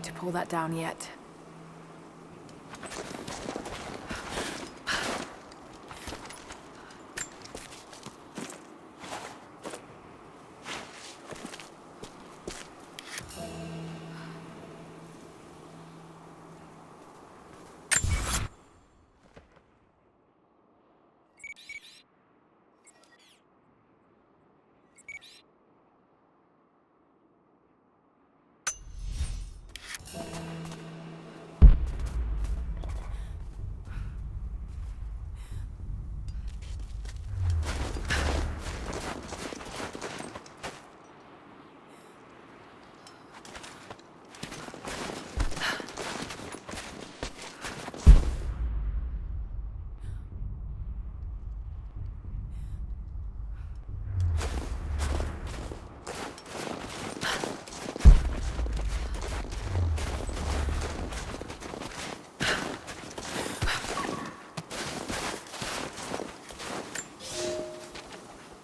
to pull that down yet.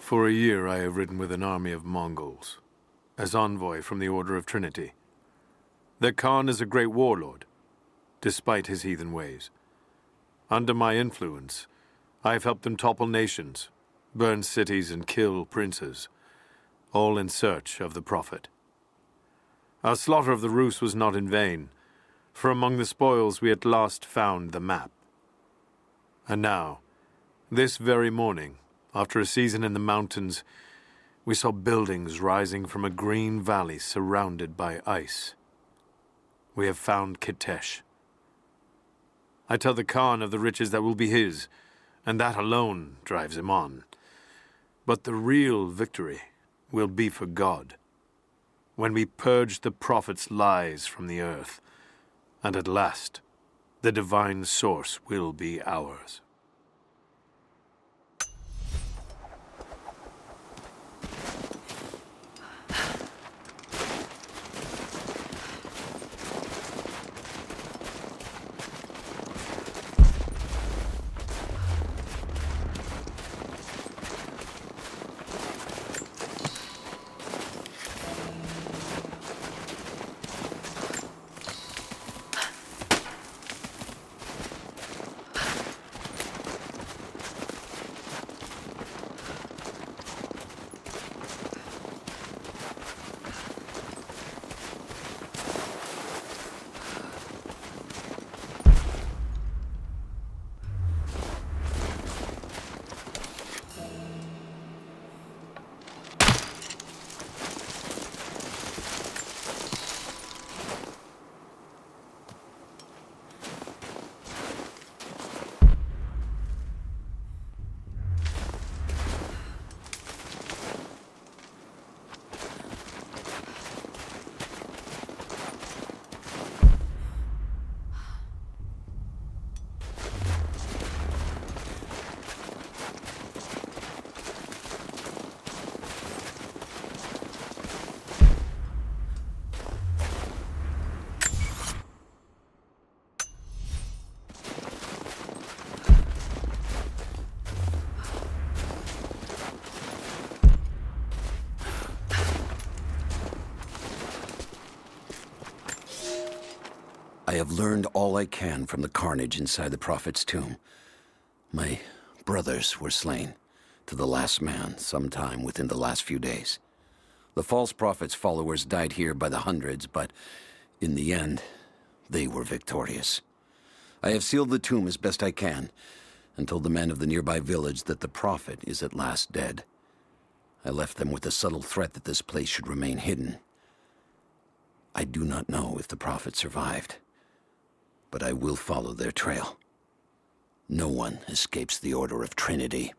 For a year I have ridden with an army of Mongols, as envoy from the Order of Trinity. Their Khan is a great warlord, despite his heathen ways. Under my influence, I have helped them topple nations, burn cities and kill princes, all in search of the Prophet. Our slaughter of the Rus was not in vain, for among the spoils we at last found the map. And now, this very morning, after a season in the mountains, we saw buildings rising from a green valley surrounded by ice. We have found Kitesh. I tell the Khan of the riches that will be his, and that alone drives him on. But the real victory will be for God, when we purge the Prophet's lies from the earth, and at last, the divine source will be ours. I have learned all I can from the carnage inside the Prophet's tomb. My brothers were slain, to the last man, sometime within the last few days. The false Prophet's followers died here by the hundreds, but in the end, they were victorious. I have sealed the tomb as best I can, and told the men of the nearby village that the Prophet is at last dead. I left them with a subtle threat that this place should remain hidden. I do not know if the Prophet survived, but I will follow their trail. No one escapes the Order of Trinity.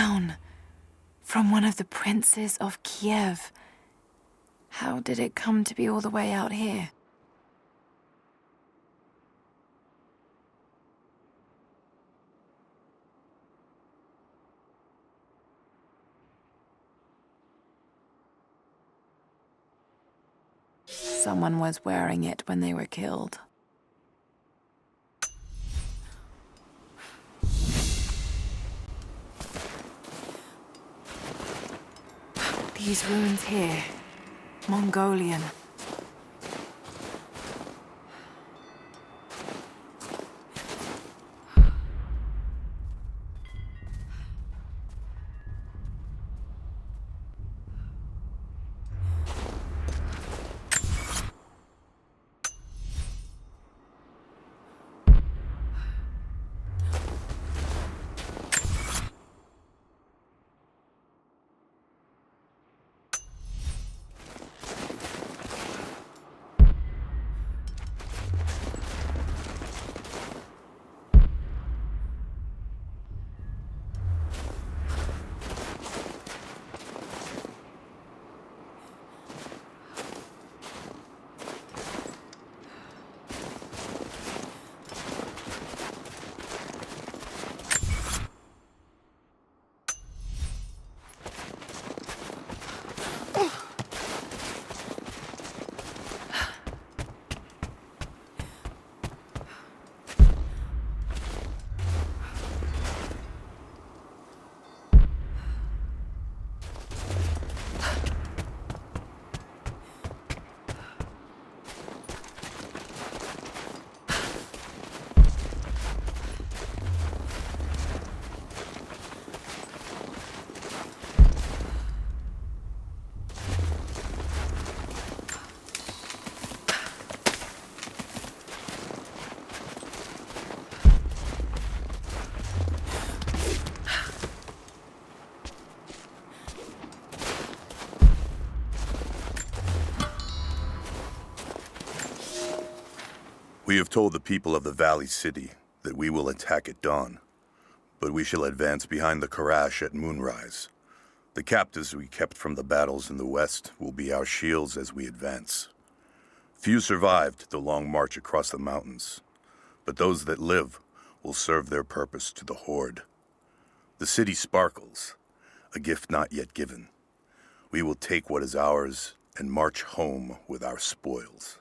crown from one of the princes of Kiev. How did it come to be all the way out here? Someone was wearing it when they were killed. These runes here, Mongolian. We have told the people of the Valley City that we will attack at dawn, but we shall advance behind the Karash at moonrise. The captives we kept from the battles in the west will be our shields as we advance. Few survived the long march across the mountains, but those that live will serve their purpose to the Horde. The city sparkles, a gift not yet given. We will take what is ours and march home with our spoils.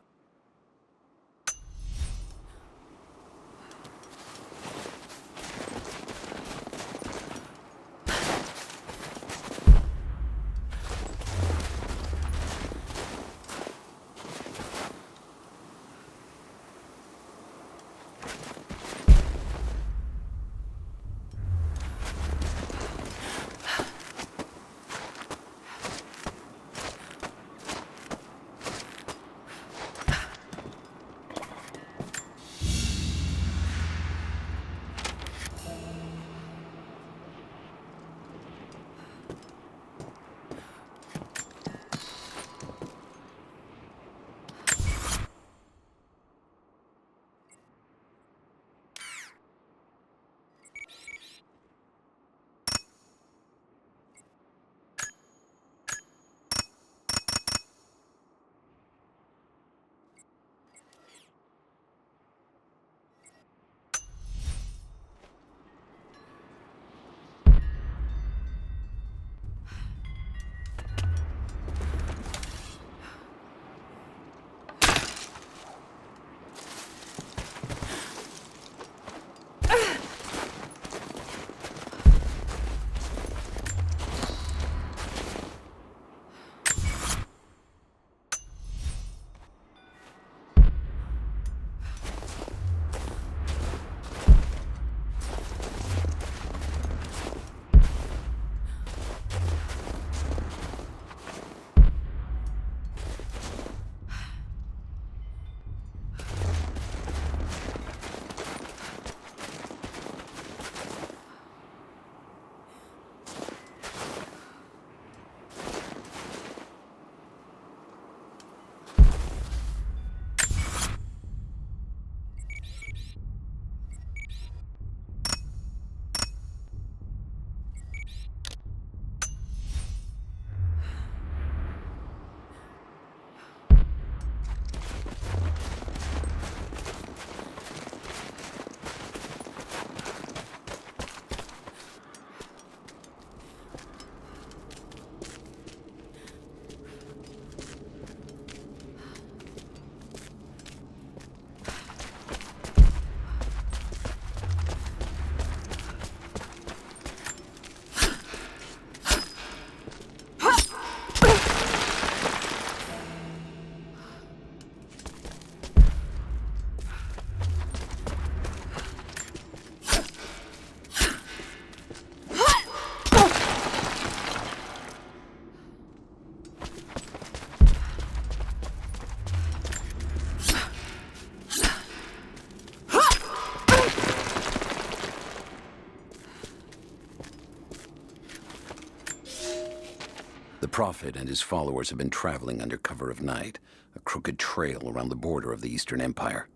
Prophet and his followers have been traveling under cover of night, a crooked trail around the border of the Eastern Empire.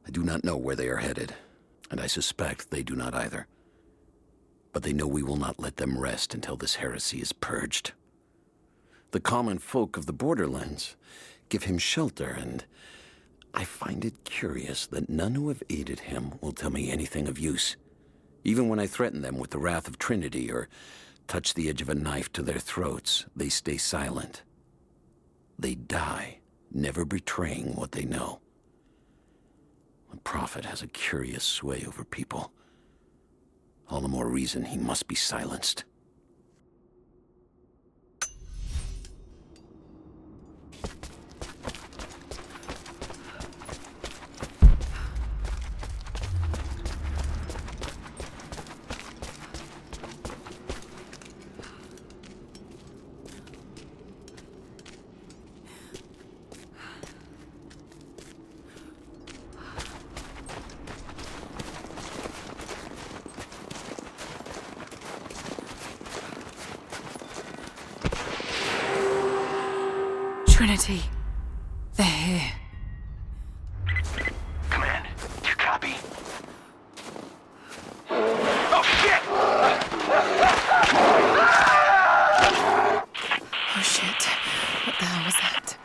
I do not know where they are headed, and I suspect they do not either. But they know we will not let them rest until this heresy is purged. The common folk of the borderlands give him shelter, and I find it curious that none who have aided him will tell me anything of use. Even when I threaten them with the wrath of Trinity or touch the edge of a knife to their throats, they stay silent. They die, never betraying what they know. The Prophet has a curious sway over people. All the more reason he must be silenced. Trinity. They're here. Command, do you copy? Oh, shit! Oh shit. What the hell was that?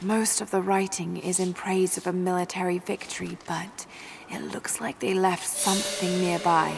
Most of the writing is in praise of a military victory, but it looks like they left something nearby.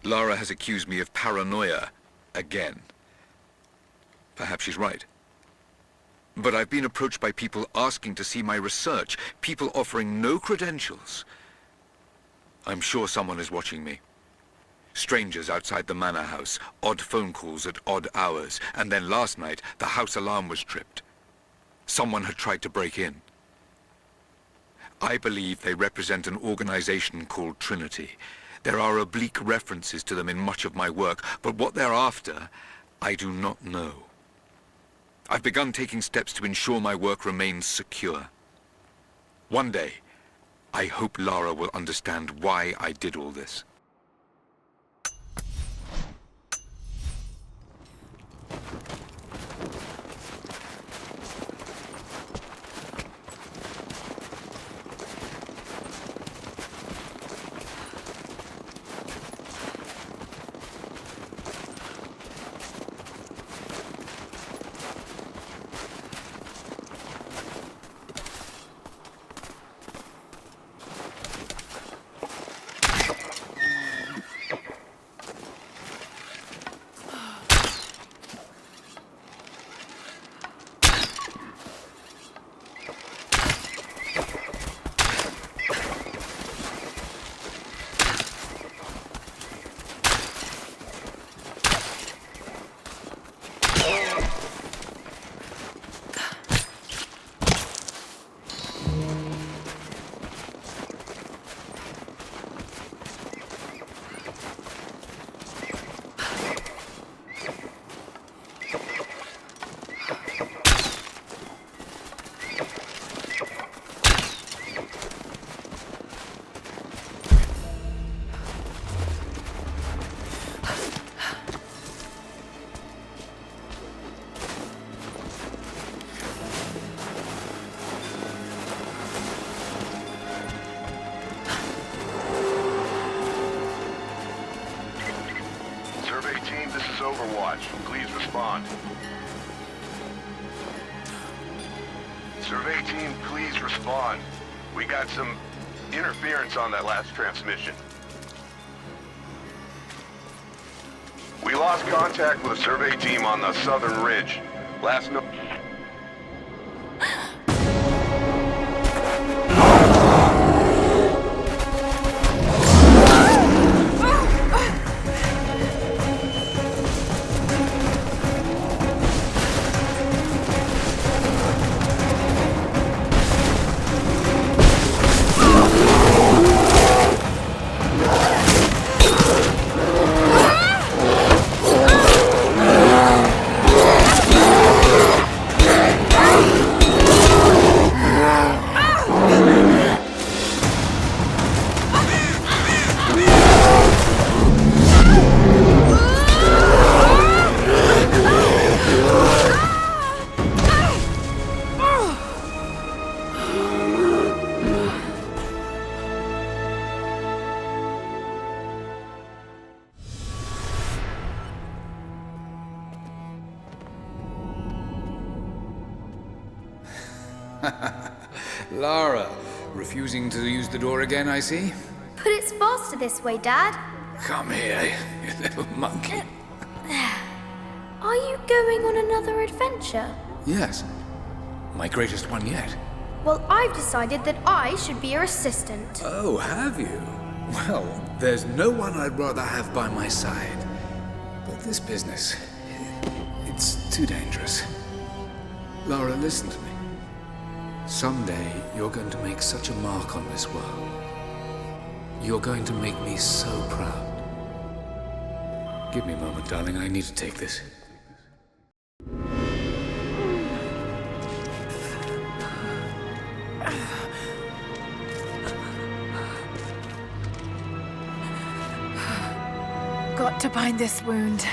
Lara has accused me of paranoia again. Perhaps she's right. But I've been approached by people asking to see my research, people offering no credentials. I'm sure someone is watching me. Strangers outside the manor house, odd phone calls at odd hours, and then last night, the house alarm was tripped. Someone had tried to break in. I believe they represent an organization called Trinity. There are oblique references to them in much of my work, but what they're after, I do not know. I've begun taking steps to ensure my work remains secure. One day, I hope Lara will understand why I did all this. Overwatch. Please respond. Survey team, please respond. We got some interference on that last transmission. We lost contact with the survey team on the southern ridge. Last no... Lara, refusing to use the door again, I see? But it's faster this way, Dad. Come here, you little monkey. Are you going on another adventure? Yes, my greatest one yet. Well, I've decided that I should be your assistant. Oh, have you? Well, there's no one I'd rather have by my side. But this business, it's too dangerous. Lara, listen to me. Someday, you're going to make such a mark on this world. You're going to make me so proud. Give me a moment, darling. I need to take this. Got to bind this wound.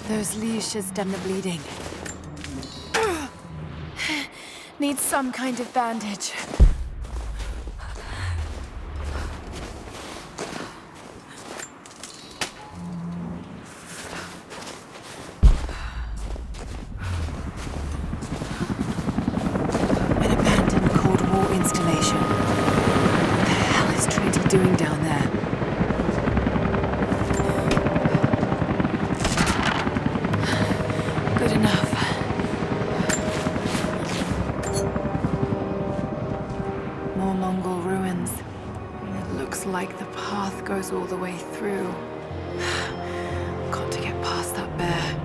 Those leaves should stem the bleeding. Need some kind of bandage. An abandoned Cold War enough. More Mongol ruins. It looks like the path goes all the way through. Got to get past that bear.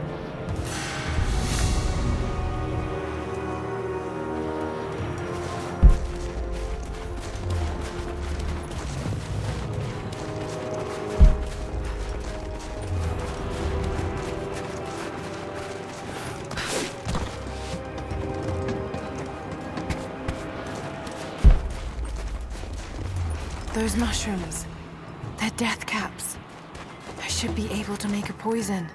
Those mushrooms, they're death caps. I should be able to make a poison.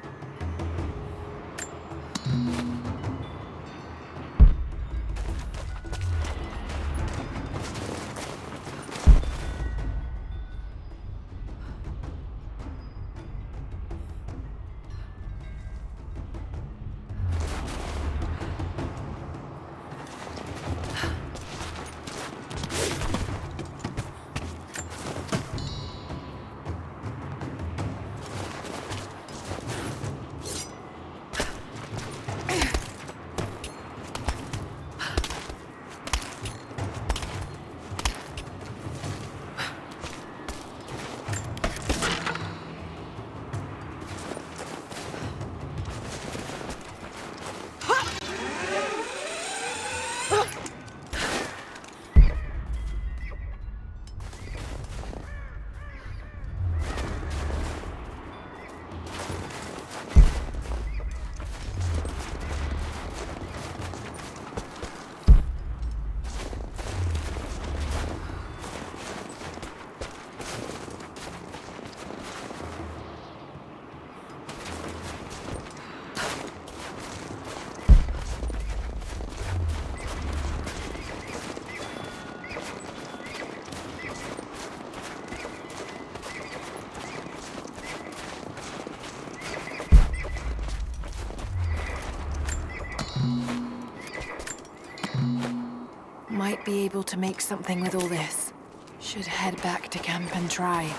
Might be able to make something with all this. Should head back to camp and try.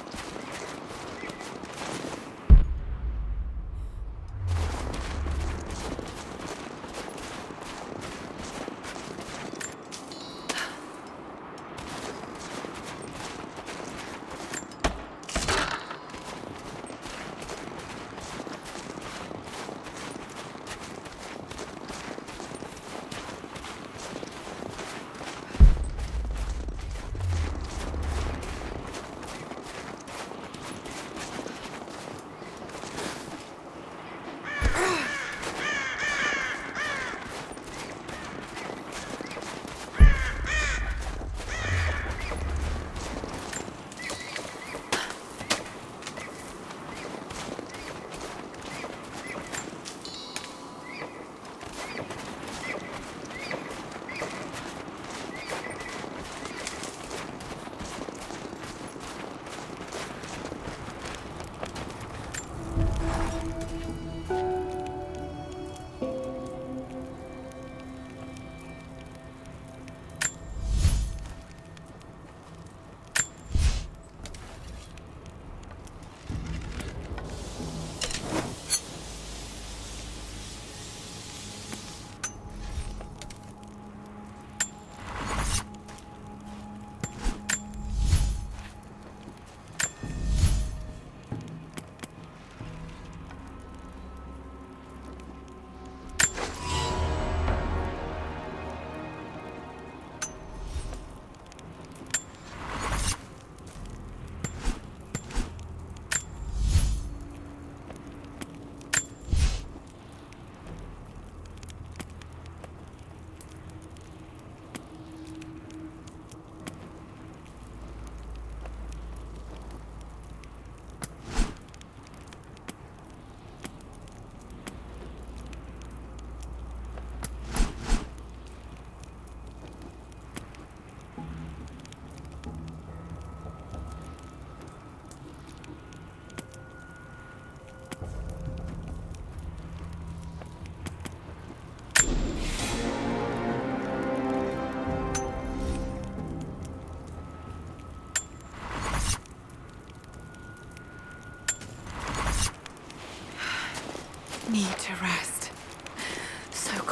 Need to rest.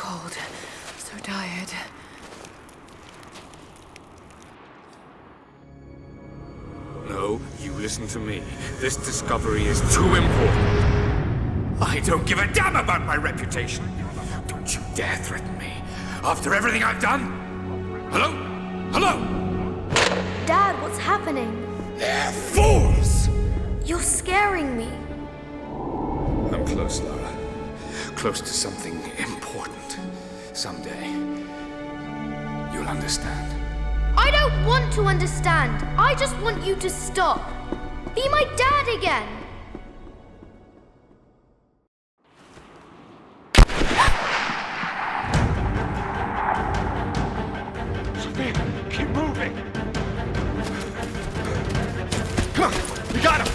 cold, so tired. No, you listen to me. This discovery is too important. I don't give a damn about my reputation. Don't you dare threaten me. After everything I've done? Hello? Hello? Dad, what's happening? They're fools! You're scaring me. I'm close, Lara. Close to something important. Someday, you'll understand. I don't want to understand. I just want you to stop. Be my dad again. Sophia, keep moving. Come on, we got him.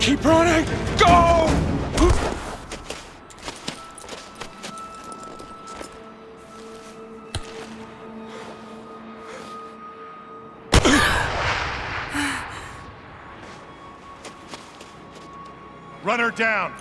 Keep running! Go! Run her down!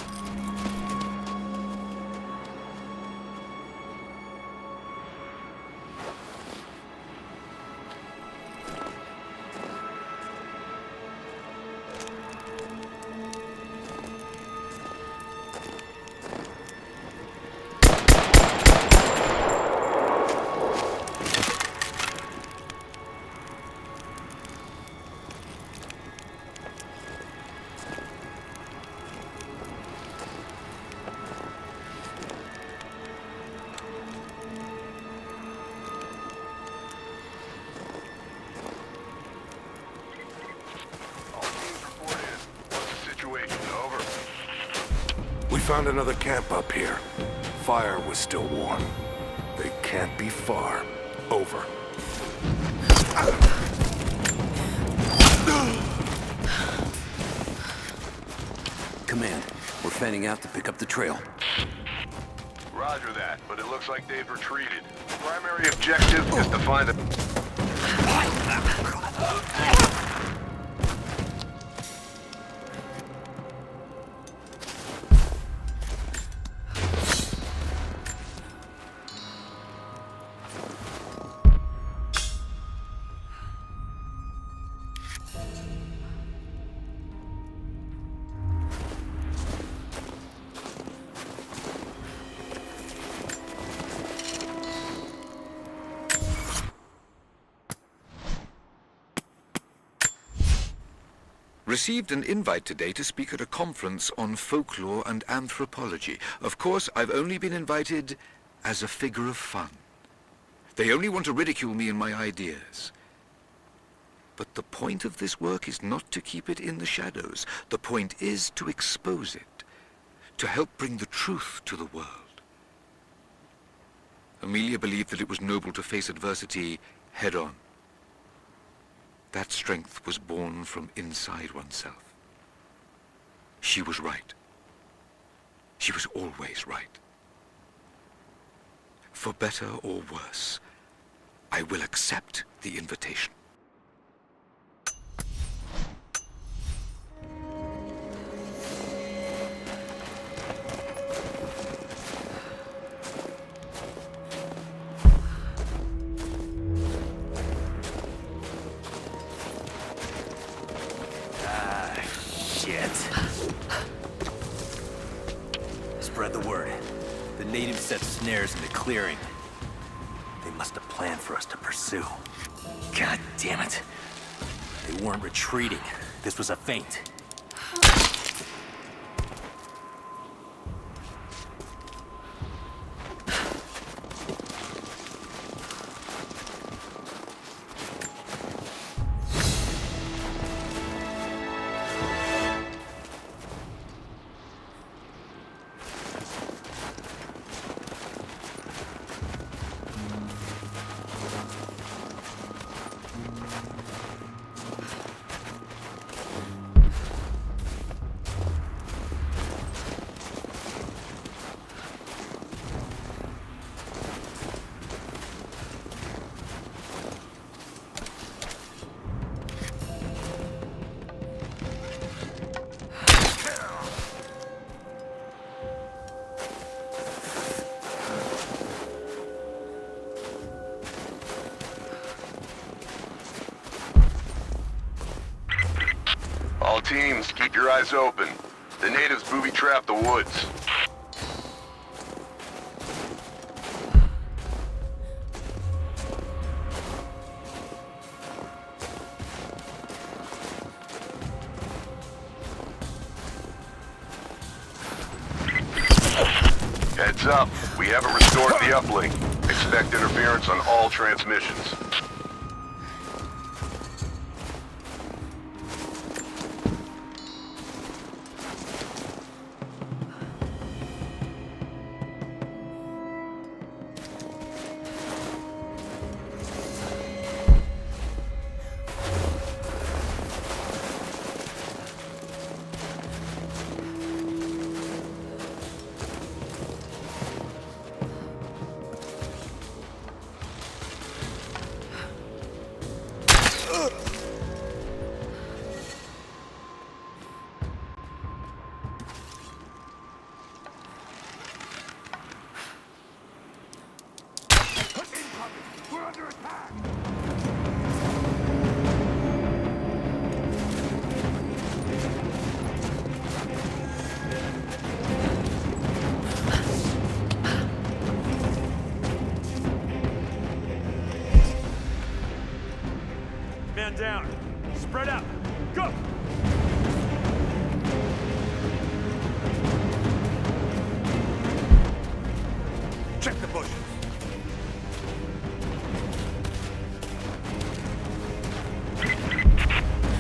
We found another camp up here. Fire was still warm. They can't be far. Over. Command, we're fanning out to pick up the trail. Roger that, but it looks like they've retreated. Primary objective is to find the... Received an invite today to speak at a conference on folklore and anthropology. Of course, I've only been invited as a figure of fun. They only want to ridicule me and my ideas. But the point of this work is not to keep it in the shadows. The point is to expose it, to help bring the truth to the world. Amelia believed that it was noble to face adversity head-on. That strength was born from inside oneself. She was right. She was always right. For better or worse, I will accept the invitation. Spread the word. The natives set snares in the clearing. They must have planned for us to pursue. God damn it. They weren't retreating. This was a feint. teams, keep your eyes open. The natives booby-trap the woods. Heads up, we haven't restored the uplink. Expect interference on all transmissions. Man down. Spread out. Go! Check the bushes.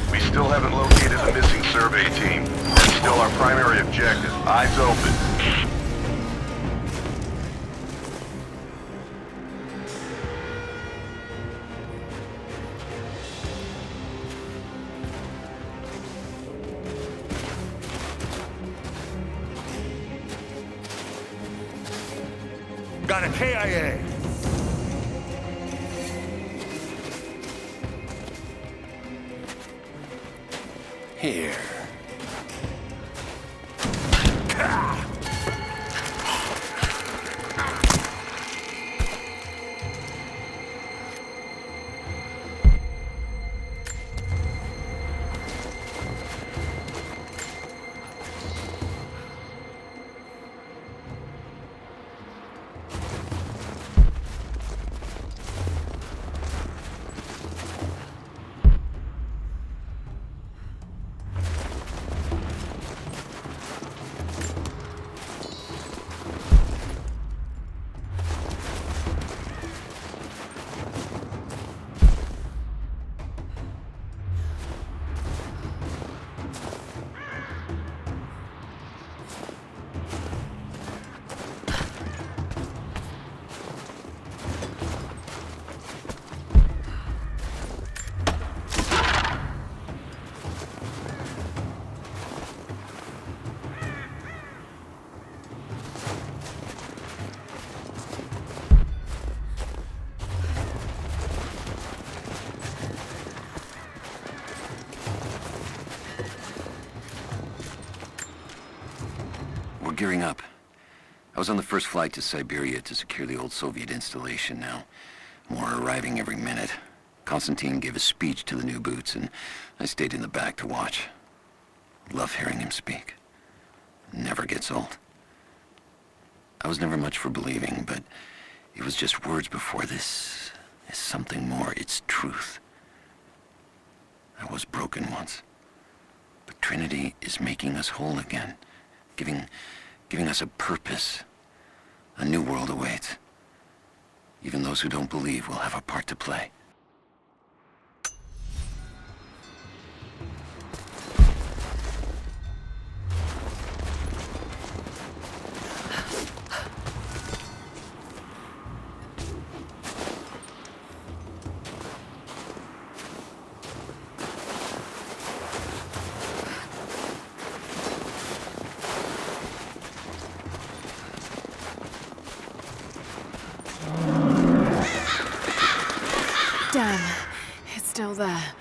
We still haven't located the missing survey team. That's still our primary objective. Eyes open. Got a KIA. Here. We're gearing up. I was on the first flight to Siberia to secure the old Soviet installation now. More are arriving every minute. Konstantin gave a speech to the new boots, and I stayed in the back to watch. Love hearing him speak. Never gets old. I was never much for believing, but it was just words before. This is something more. It's truth. I was broken once. But Trinity is making us whole again. Giving us a purpose. A new world awaits. Even those who don't believe will have a part to play. Damn, it's still there.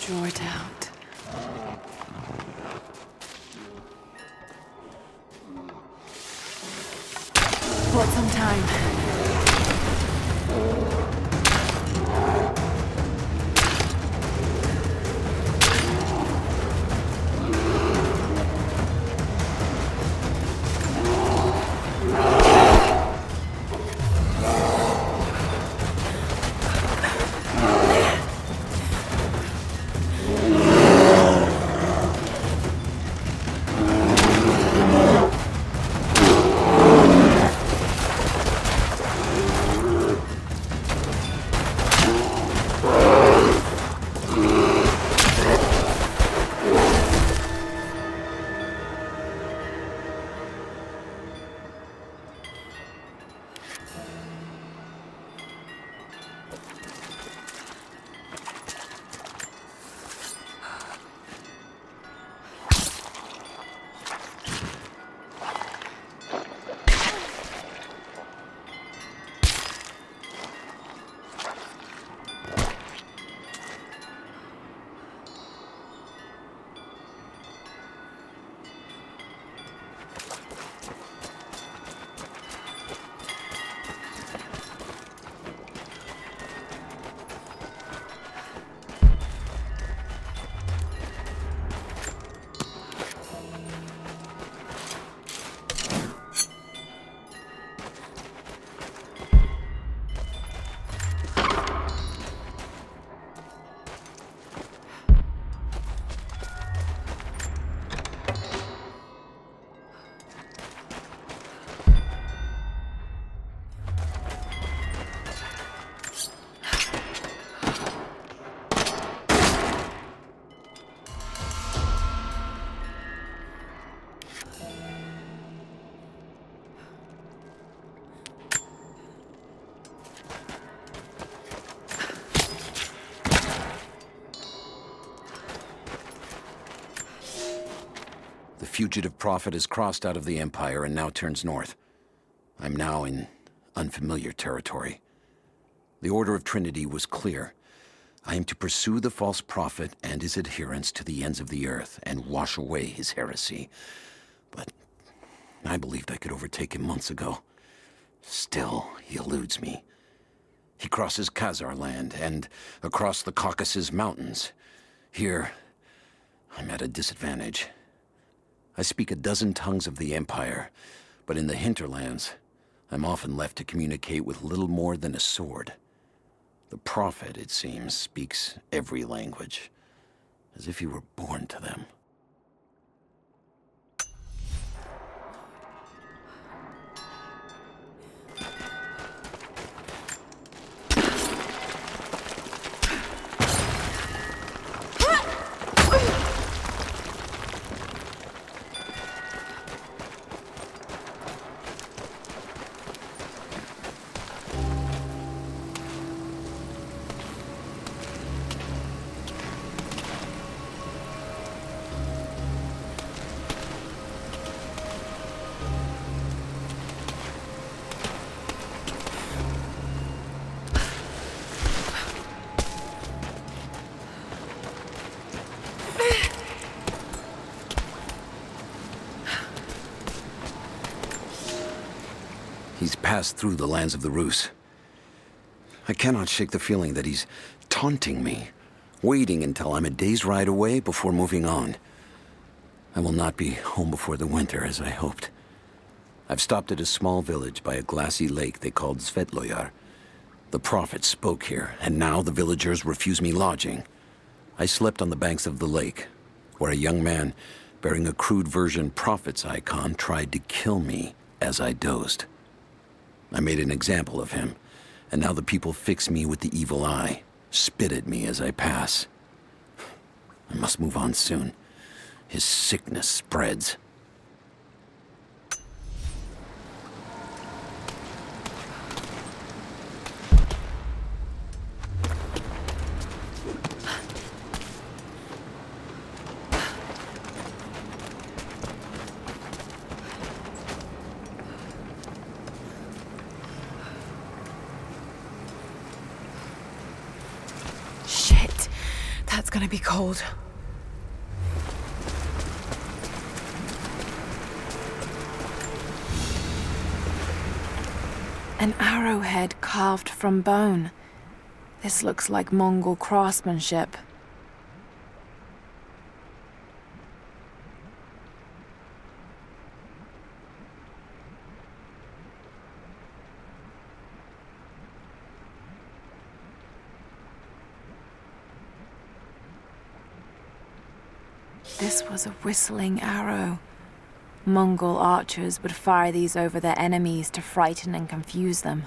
draw it out. Bought some time. The fugitive prophet has crossed out of the Empire and now turns north. I'm now in unfamiliar territory. The Order of Trinity was clear. I am to pursue the false prophet and his adherents to the ends of the earth and wash away his heresy. But I believed I could overtake him months ago. Still, he eludes me. He crosses Khazar land and across the Caucasus Mountains. Here, I'm at a disadvantage. I speak a dozen tongues of the Empire, but in the hinterlands, I'm often left to communicate with little more than a sword. The prophet, it seems, speaks every language, as if he were born to them. He's passed through the lands of the Rus. I cannot shake the feeling that he's taunting me, waiting until I'm a day's ride away before moving on. I will not be home before the winter, as I hoped. I've stopped at a small village by a glassy lake they called Svetloyar. The prophet spoke here, and now the villagers refuse me lodging. I slept on the banks of the lake, where a young man bearing a crude version prophet's icon tried to kill me as I dozed. I made an example of him, and now the people fix me with the evil eye, spit at me as I pass. I must move on soon. His sickness spreads. gonna be cold. An arrowhead carved from bone. This looks like Mongol craftsmanship. This was a whistling arrow. Mongol archers would fire these over their enemies to frighten and confuse them.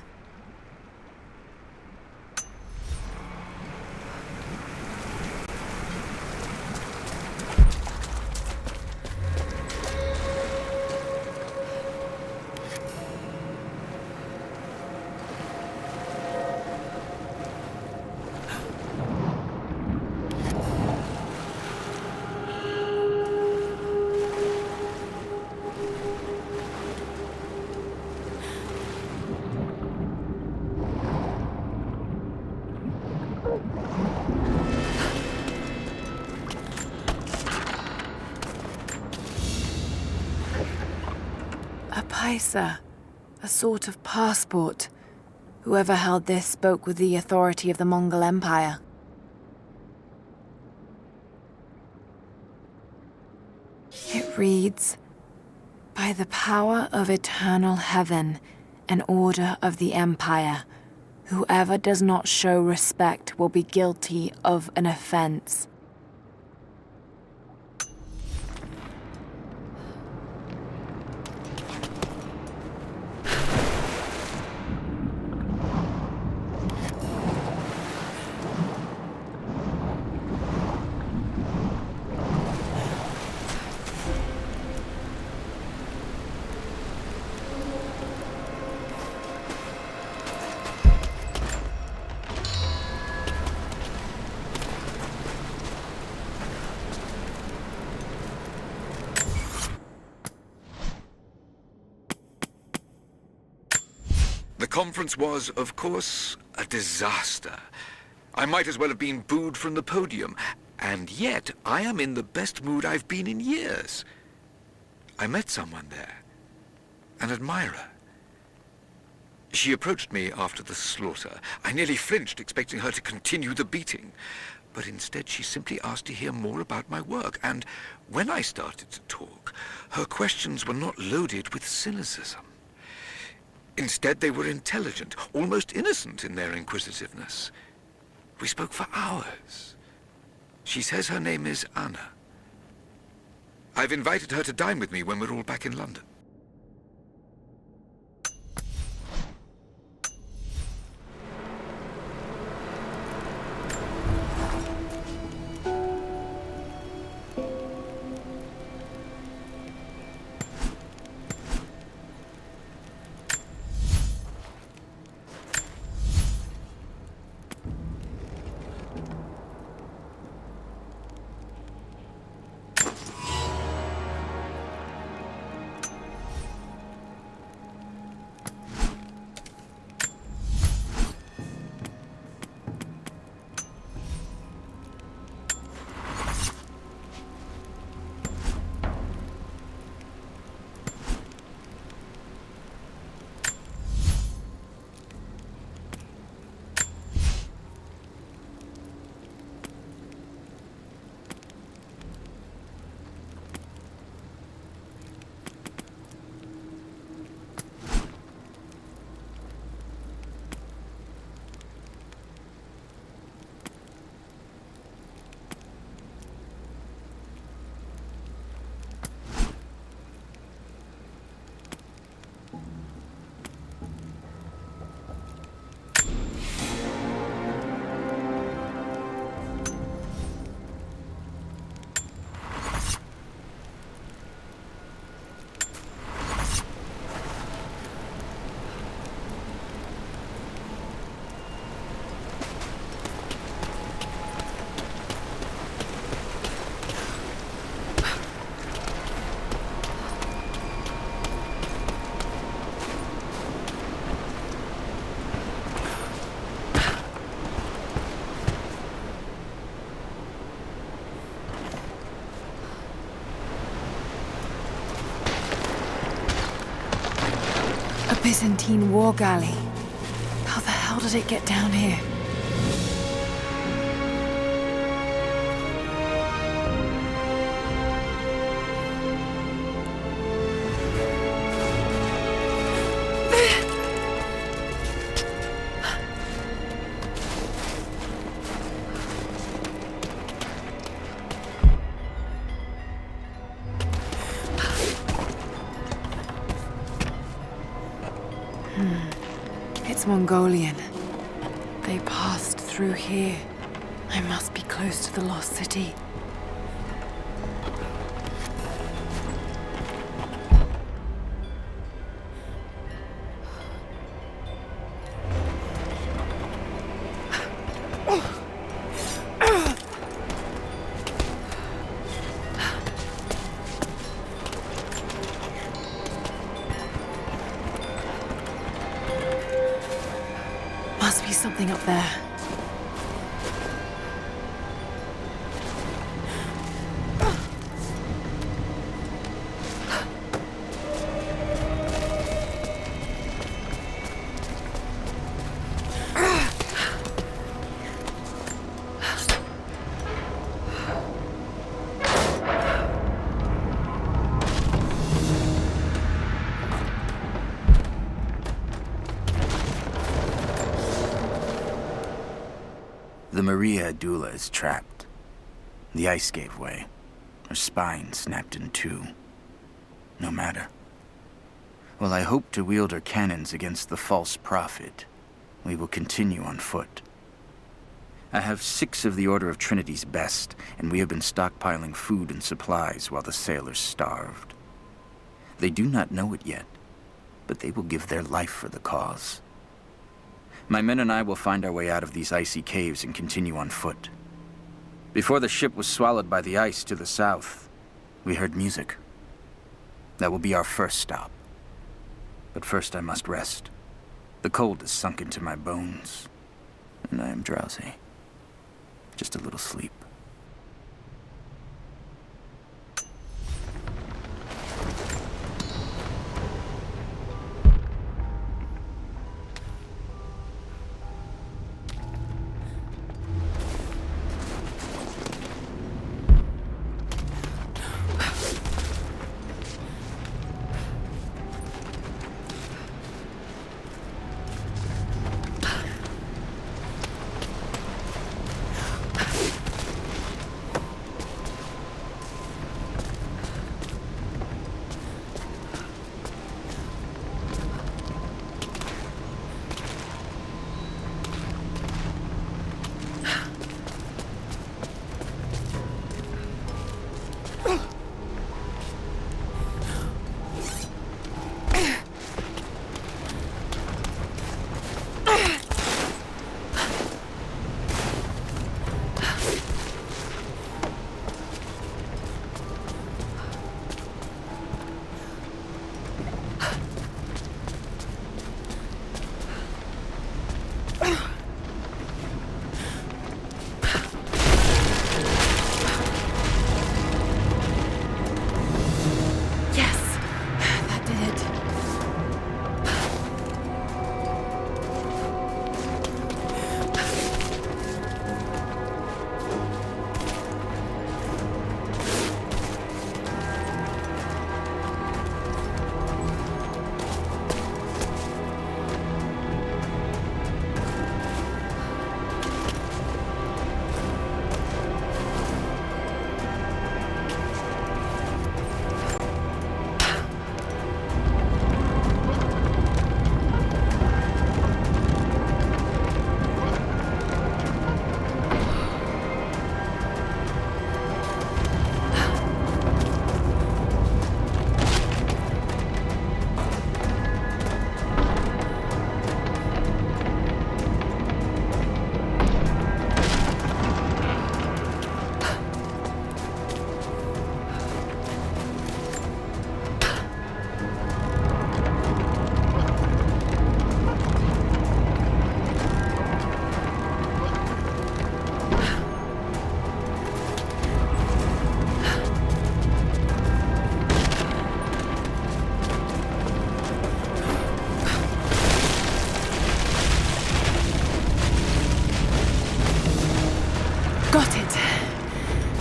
A paisa, a sort of passport. Whoever held this spoke with the authority of the Mongol Empire. It reads, "By the power of eternal heaven and order of the Empire, whoever does not show respect will be guilty of an offense." The conference was, of course, a disaster. I might as well have been booed from the podium, and yet I am in the best mood I've been in years. I met someone there, an admirer. She approached me after the slaughter. I nearly flinched, expecting her to continue the beating. But instead she simply asked to hear more about my work, and when I started to talk, her questions were not loaded with cynicism. Instead, they were intelligent, almost innocent in their inquisitiveness. We spoke for hours. She says her name is Anna. I've invited her to dine with me when we're all back in London. A Byzantine war galley. How the hell did it get down here? It's Mongolian. They passed through here. I must be close to the lost city. Must be something up there. The Maria Adula is trapped. The ice gave way. Her spine snapped in two. No matter. While I hope to wield her cannons against the false prophet, we will continue on foot. I have 6 of the Order of Trinity's best, and we have been stockpiling food and supplies while the sailors starved. They do not know it yet, but they will give their life for the cause. My men and I will find our way out of these icy caves and continue on foot. Before the ship was swallowed by the ice to the south, we heard music. That will be our first stop. But first I must rest. The cold has sunk into my bones, and I am drowsy. Just a little sleep.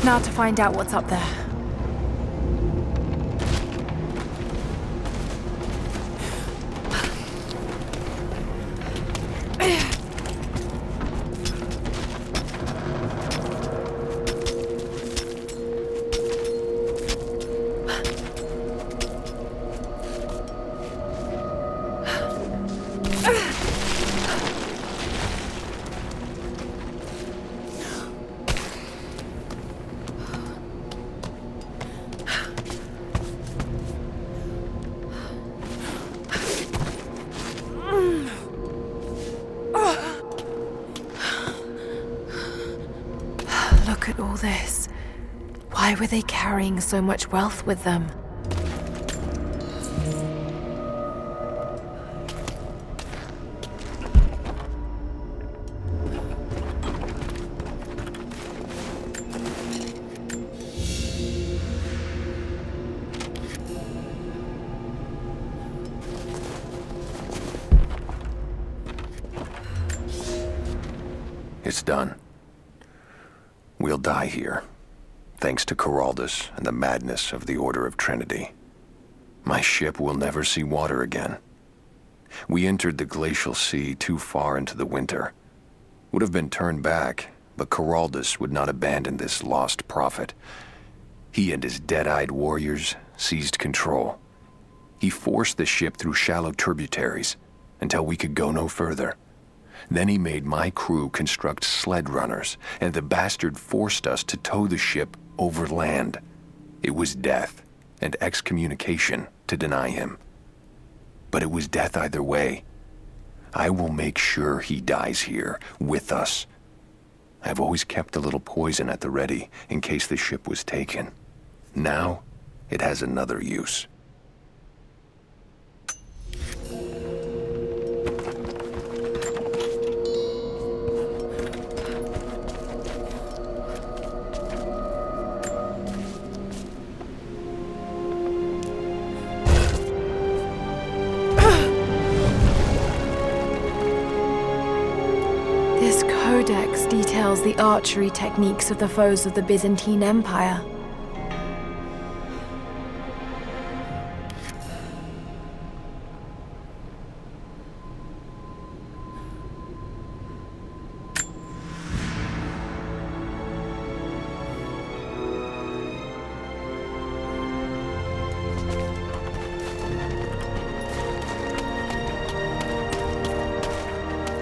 Now to find out what's up there. Look at all this. Why were they carrying so much wealth with them? It's done. We'll die here, thanks to Coraldus and the madness of the Order of Trinity. My ship will never see water again. We entered the glacial sea too far into the winter. Would have been turned back, but Coraldus would not abandon this lost prophet. He and his dead-eyed warriors seized control. He forced the ship through shallow tributaries until we could go no further. Then he made my crew construct sled runners, and the bastard forced us to tow the ship over land. It was death and excommunication to deny him. But it was death either way. I will make sure he dies here, with us. I've always kept a little poison at the ready in case the ship was taken. Now, it has another use. This codex details the archery techniques of the foes of the Byzantine Empire.